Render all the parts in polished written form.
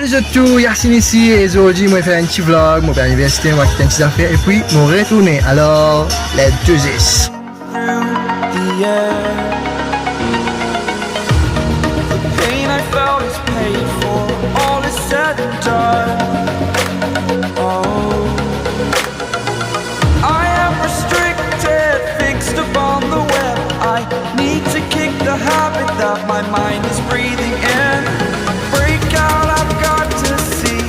Salut à tous, Yassine ici et aujourd'hui moi je fais un petit vlog, moi vais à l'université, moi quitter un petit affaire et puis moi retourner. Alors, let's do this. My mind is breathing in. Break out, I've got to see.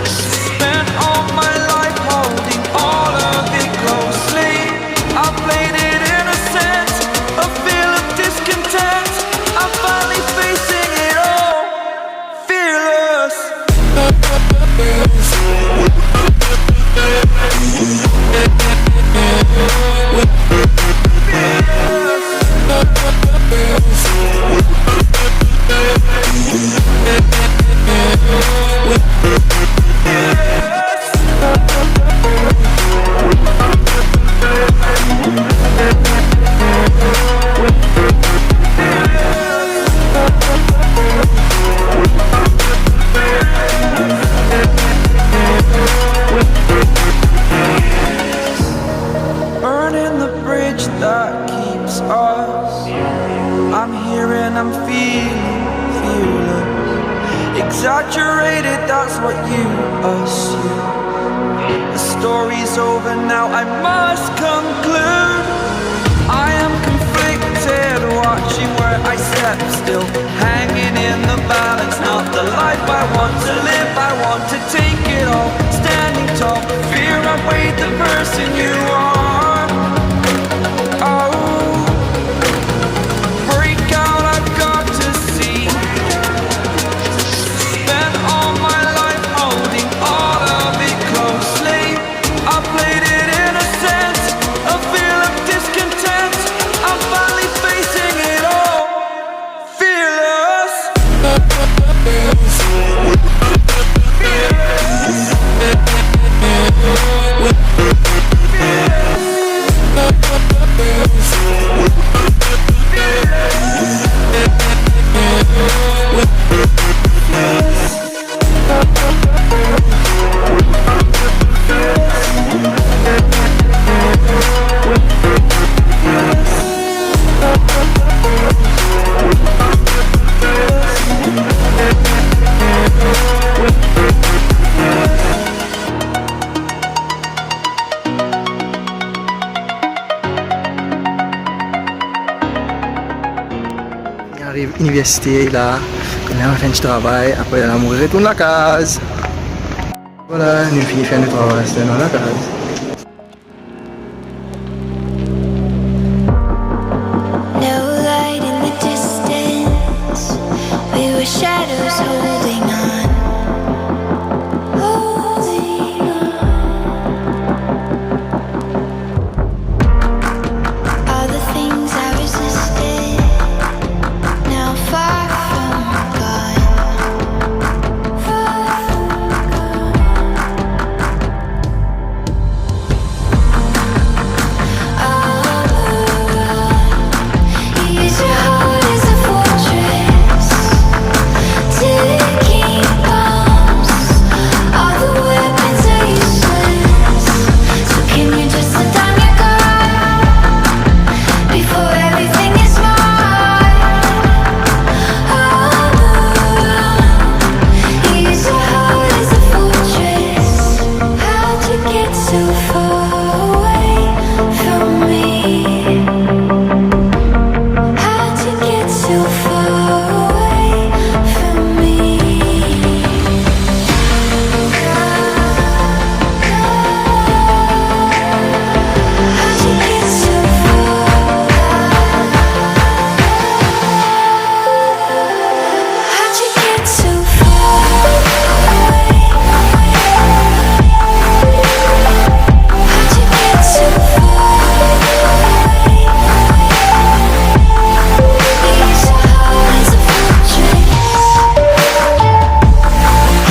Spent all my life holding all of it closely. I played it innocent, a feel of discontent. I'm finally facing it all, fearless. Burning the bridge that keeps us. I'm here and I'm feeling fearless. Exaggerated, that's what you assume. The story's over now, I must conclude. I am conflicted, watching where I step still, hanging in the balance. Not the life I want to live, I want to take it all. Standing tall, fear outweighed the person you are. Arrive à l'université là, on a fait un petit travail, après on retourne à la case. Voilà, nous finissons faire notre travail, c'est dans la case.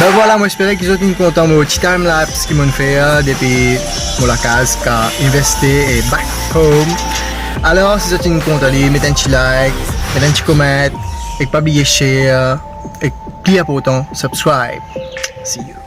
Ben voilà, moi j'espère que vous êtes contents de mon petit time lapse qu'ils m'ont fait depuis la case car université et back home. Alors si vous êtes contents, mettez un petit like, mettez un petit comment et pas oublier share et Cliquez pour bouton subscribe. See you.